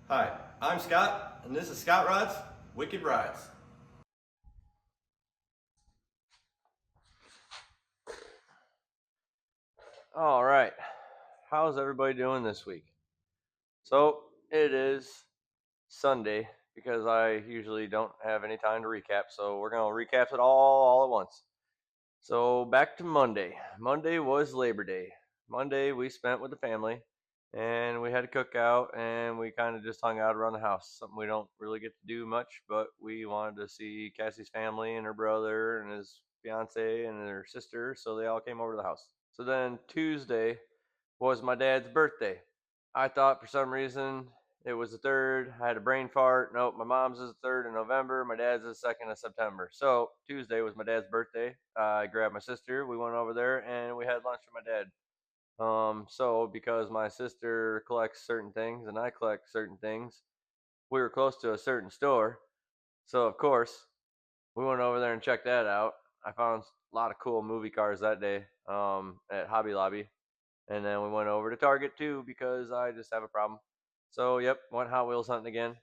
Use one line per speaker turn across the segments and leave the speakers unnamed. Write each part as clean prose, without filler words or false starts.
Hi, I'm Scott, and this is Scott Rod's Wicked Rides. All right, how's everybody doing this week? So it is Sunday because I usually don't have any time to recap, so we're gonna recap it all at once. So back to Monday. Monday was Labor Day. Monday we spent with the family, and we had a cookout, and we kind of just hung out around the house. Something we don't really get to do much, but we wanted to see Cassie's family and her brother and his fiance and her sister, so they all came over to the house. So then Tuesday was my dad's birthday. I thought for some reason it was the third. I had a brain fart. Nope, my mom's is the third of November. My dad's is the second of September. So Tuesday was my dad's birthday. I grabbed my sister. We went over there and we had lunch with my dad. So because my sister collects certain things and I collect certain things, we were close to a certain store. So of course we went over there and checked that out. I found a lot of cool movie cars that day at Hobby Lobby. And then we went over to Target too because I just have a problem. So, yep, went Hot Wheels hunting again.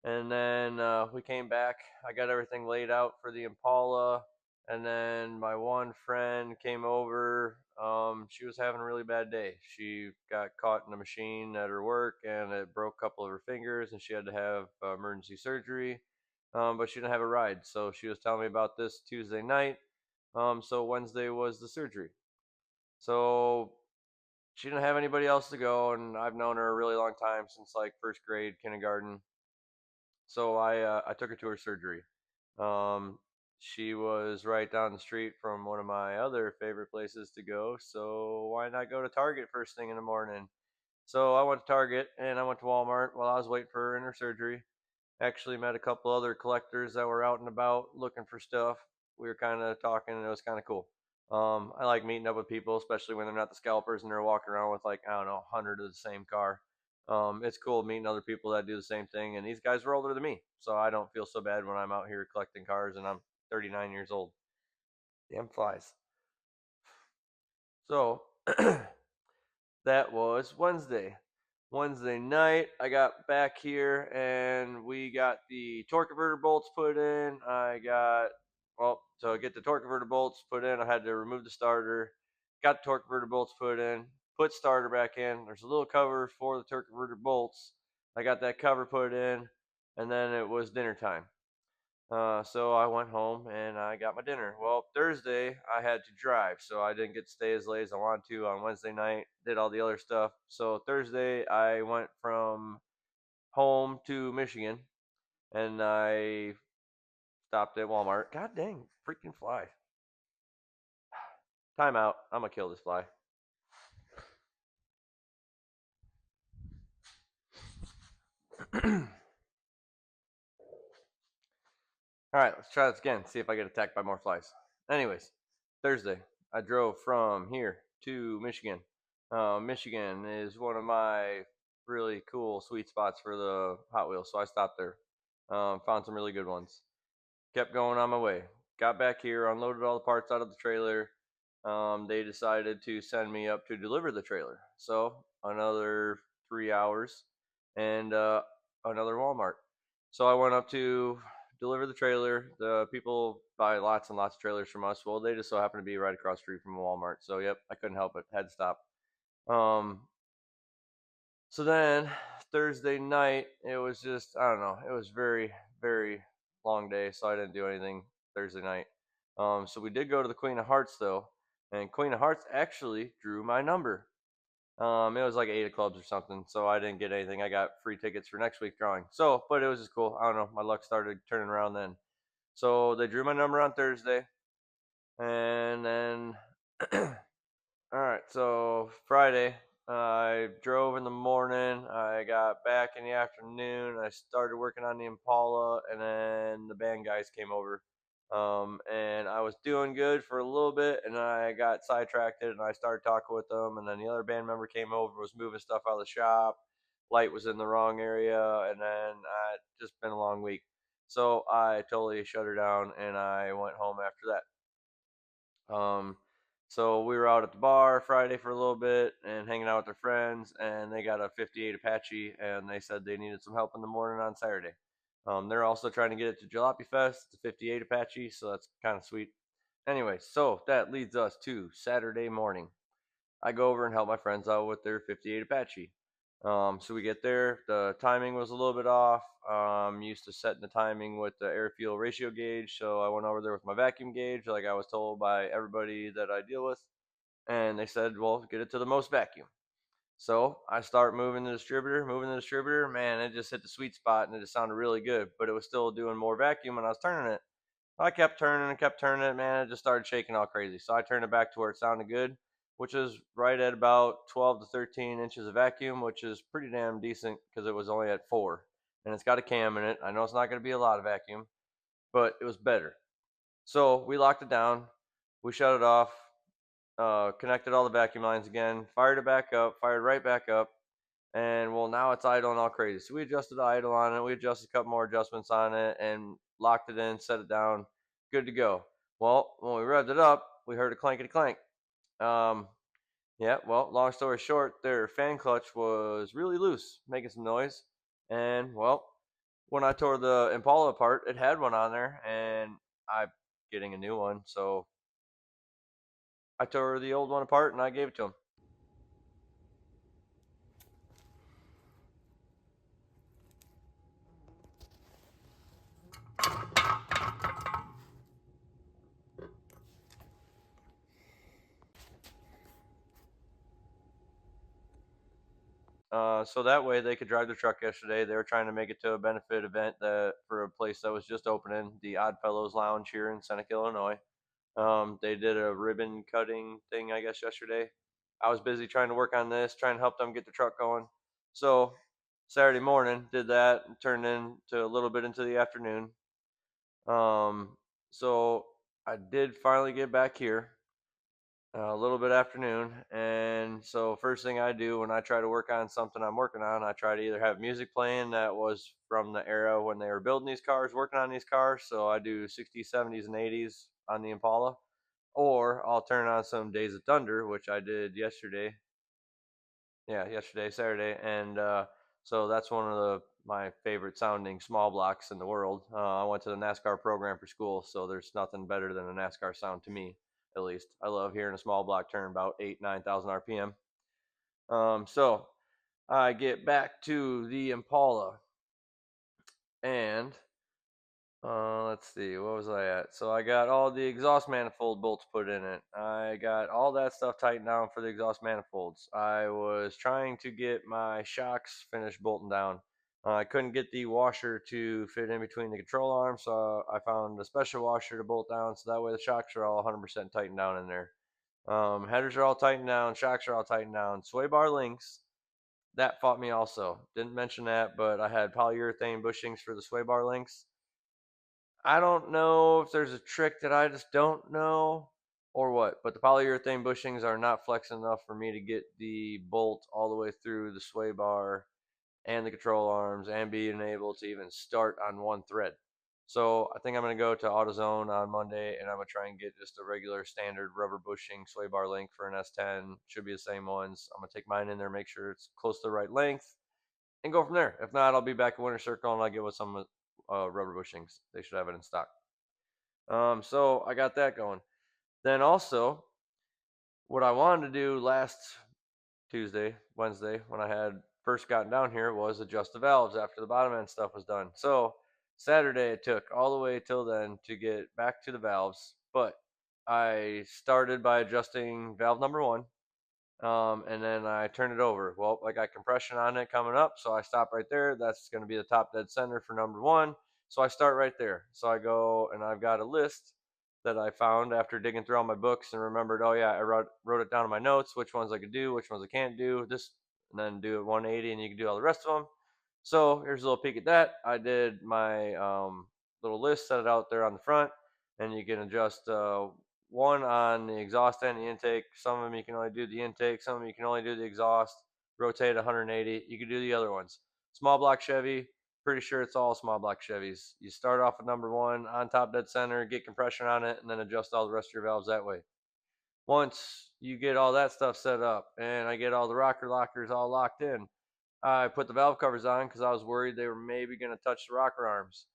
And then we came back. I got everything laid out for the Impala. And then my one friend came over. She was having a really bad day. She got caught in a machine at her work and it broke a couple of her fingers, and she had to have emergency surgery. But she didn't have a ride. So she was telling me about this Tuesday night. So Wednesday was the surgery. So she didn't have anybody else to go, and I've known her a really long time, since like first grade, kindergarten. So I took her to her surgery. Um, she was right down the street from one of my other favorite places to go, so why not go to Target first thing in the morning? So I went to Target and I went to Walmart while I was waiting for her in her surgery. Actually met a couple other collectors that were out and about looking for stuff. We were kind of talking, and it was kind of cool. I like meeting up with people, especially when they're not the scalpers and they're walking around with like, I don't know, 100 of the same car. It's cool meeting other people that do the same thing, and these guys were older than me, so I don't feel so bad when I'm out here collecting cars and I'm 39 years old. Damn flies. So that was Wednesday. Wednesday night, I got back here and we got the torque converter bolts put in. Well, to get the torque converter bolts put in, I had to remove the starter. Got the torque converter bolts put in, put starter back in. There's a little cover for the torque converter bolts. I got that cover put in, and then it was dinner time. So I went home and I got my dinner. Well, Thursday I had to drive, so I didn't get to stay as late as I wanted to on Wednesday night. Did all the other stuff. So Thursday I went from home to Michigan, and I stopped at Walmart. God dang, freaking fly! Time out. I'm gonna kill this fly. All right, let's try this again. See if I get attacked by more flies. Anyways, Thursday, I drove from here to Michigan. Michigan is one of my really cool sweet spots for the Hot Wheels, so I stopped there. Found some really good ones. Kept going on my way. Got back here, unloaded all the parts out of the trailer. They decided to send me up to deliver the trailer. So another 3 hours and another Walmart. So I went up to deliver the trailer. The people buy lots and lots of trailers from us. Well, they just so happened to be right across the street from a Walmart. So yep, I couldn't help it. Had to stop. Um, so then Thursday night, it was just, I don't know. It was very long day, so I didn't do anything Thursday night. So we did go to the Queen of Hearts though, and Queen of Hearts actually drew my number. It was like 8 of clubs or something, so I didn't get anything. I got free tickets for next week's drawing. So, but it was just cool. I don't know. My luck started turning around then. So they drew my number on Thursday, and then all right. So Friday, I drove in the morning. I got back in the afternoon. I started working on the Impala, and then the band guys came over. And I was doing good for a little bit, and I got sidetracked, and I started talking with them. And then the other band member came over, was moving stuff out of the shop. Light was in the wrong area, and then just been a long week. So I totally shut her down, and I went home after that. So we were out at the bar Friday for a little bit and hanging out with their friends, and they got a 58 Apache, and they said they needed some help in the morning on Saturday. They're also trying to get it to Jalopy Fest. It's a 58 Apache, so that's kind of sweet. Anyway, so that leads us to Saturday morning. I go over and help my friends out with their 58 Apache. So we get there. The timing was a little bit off. Used to setting the timing with the air fuel ratio gauge. So I went over there with my vacuum gauge, like I was told by everybody that I deal with. And they said, well, get it to the most vacuum. So I start moving the distributor. Man, it just hit the sweet spot and it just sounded really good, but it was still doing more vacuum when I was turning it. I kept turning and kept turning it, man. It just started shaking all crazy. So I turned it back to where it sounded good, which is right at about 12 to 13 inches of vacuum, which is pretty damn decent because it was only at 4. And it's got a cam in it. I know it's not going to be a lot of vacuum, but it was better. So we locked it down. We shut it off, connected all the vacuum lines again, fired it back up, fired right back up. And well, now it's idling all crazy. So we adjusted the idle on it. We adjusted a couple more adjustments on it and locked it in, set it down, good to go. Well, when we revved it up, we heard a clankety clank. Um, yeah, well, long story short, their fan clutch was really loose, making some noise. And well, when I tore the Impala apart, it had one on there, and I'm getting a new one. So I tore the old one apart and I gave it to him. So that way they could drive the truck yesterday. They were trying to make it to a benefit event for a place that was just opening, the Odd Fellows Lounge here in Seneca, Illinois. They did a ribbon cutting thing, I guess, yesterday. I was busy trying to work on this, trying to help them get the truck going. So Saturday morning did that and turned into a little bit into the afternoon. Um, so I did finally get back here a little bit afternoon. And so first thing I do when I try to work on something I'm working on, I try to either have music playing that was from the era when they were building these cars, working on these cars. So I do 60s, 70s, and 80s on the Impala, or I'll turn on some Days of Thunder, which I did yesterday. Yeah, yesterday, Saturday, and so that's one of my favorite sounding small blocks in the world. I went to the NASCAR program for school, so there's nothing better than a NASCAR sound to me, at least. I love hearing a small block turn about 9,000 RPM. So I get back to the Impala, and let's see, what was I at? So I got all the exhaust manifold bolts put in it. I got all that stuff tightened down for the exhaust manifolds. I was trying to get my shocks finished bolting down. I couldn't get the washer to fit in between the control arms, so I found a special washer to bolt down, so that way the shocks are all 100% tightened down in there. Headers are all tightened down, shocks are all tightened down. Sway bar links, that fought me also. Didn't mention that, but I had polyurethane bushings for the sway bar links. I don't know if there's a trick that I just don't know or what, but the polyurethane bushings are not flexing enough for me to get the bolt all the way through the sway bar and the control arms and being able to even start on one thread. So I think I'm going to go to AutoZone on Monday and I'm going to try and get just a regular standard rubber bushing sway bar link for an S10. Should be the same ones. I'm going to take mine in there, make sure it's close to the right length, and go from there. If not, I'll be back at Winter Circle and I'll get with some rubber bushings. They should have it in stock. So I got that going. Then also, what I wanted to do last Wednesday, when I had first gotten down here, was adjust the valves after the bottom end stuff was done. So Saturday it took all the way till then to get back to the valves, but I started by adjusting valve number 1, and then I turned it over. Well, I got compression on it coming up, so I stop right there. That's going to be the top dead center for number 1. So I start right there. So I go and I've got a list that I found after digging through all my books and remembered, oh yeah, I wrote it down in my notes, which ones I could do, which ones I can't do, this, and then do it 180, and you can do all the rest of them. So here's a little peek at that. I did my little list, set it out there on the front, and you can adjust one on the exhaust and the intake. Some of them you can only do the intake, some of them you can only do the exhaust, rotate 180. You can do the other ones. Small block Chevy, pretty sure it's all small block Chevys. You start off with number 1 on top dead center, get compression on it, and then adjust all the rest of your valves that way. once you get all that stuff set up and I get all the rocker lockers all locked in, I put the valve covers on because I was worried they were maybe going to touch the rocker arms.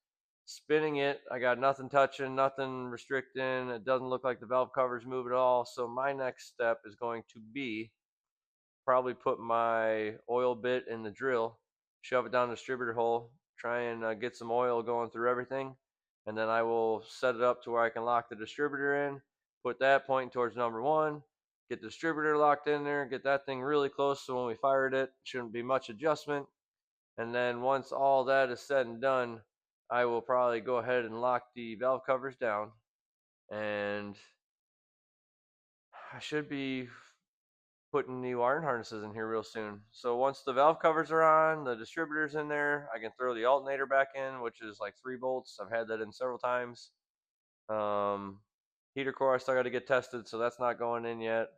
Spinning it, I got nothing touching, nothing restricting. It doesn't look like the valve covers move at all. So my next step is going to be probably put my oil bit in the drill, shove it down the distributor hole, try and get some oil going through everything, and then I will set it up to where I can lock the distributor in, put that pointing towards number one, get the distributor locked in there, get that thing really close so when we fired it, shouldn't be much adjustment. And then once all that is said and done, I will probably go ahead and lock the valve covers down, and I should be putting new iron harnesses in here real soon. So once the valve covers are on, the distributor's in there, I can throw the alternator back in, which is like 3 bolts. I've had that in several times. Heater core I still got to get tested, so that's not going in yet.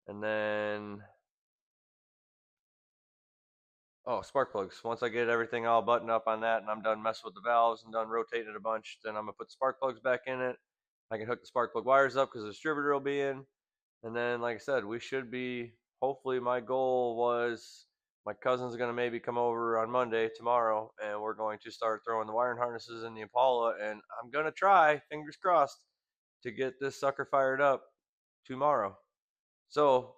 And then spark plugs. Once I get everything all buttoned up on that and I'm done messing with the valves and done rotating it a bunch, then I'm gonna put the spark plugs back in it. I can hook the spark plug wires up because the distributor will be in. And then, like I said, we should be, hopefully my goal was my cousin's going to maybe come over on Monday, tomorrow, and we're going to start throwing the wiring harnesses in the Impala. And I'm going to try, fingers crossed, to get this sucker fired up tomorrow. So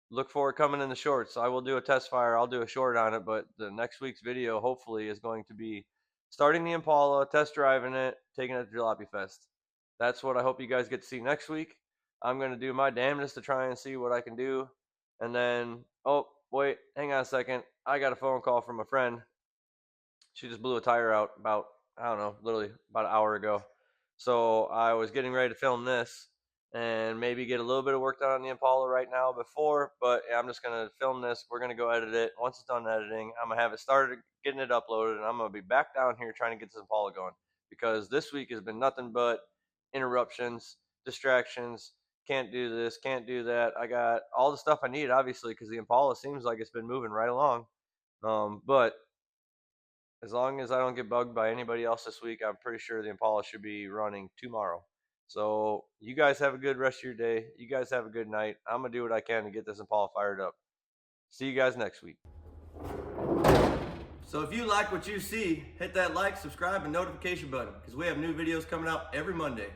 look for it coming in the shorts. I will do a test fire. I'll do a short on it, but the next week's video hopefully is going to be starting the Impala, test driving it, taking it to Jalopy Fest. That's what I hope you guys get to see next week. I'm going to do my damnedest to try and see what I can do. And then, oh, wait, hang on a second. I got a phone call from a friend. She just blew a tire out about, I don't know, literally about an hour ago. So I was getting ready to film this and maybe get a little bit of work done on the Impala right now before, but I'm just going to film this. We're going to go edit it. Once it's done editing, I'm going to have it started, getting it uploaded, and I'm going to be back down here trying to get this Impala going, because this week has been nothing but interruptions, distractions, can't do this, can't do that. I got all the stuff I need, obviously, because the Impala seems like it's been moving right along. But as long as I don't get bugged by anybody else this week, I'm pretty sure the Impala should be running tomorrow. So you guys have a good rest of your day. You guys have a good night. I'm going to do what I can to get this Impala fired up. See you guys next week. So if you like what you see, hit that like, subscribe, and notification button, because we have new videos coming out every Monday.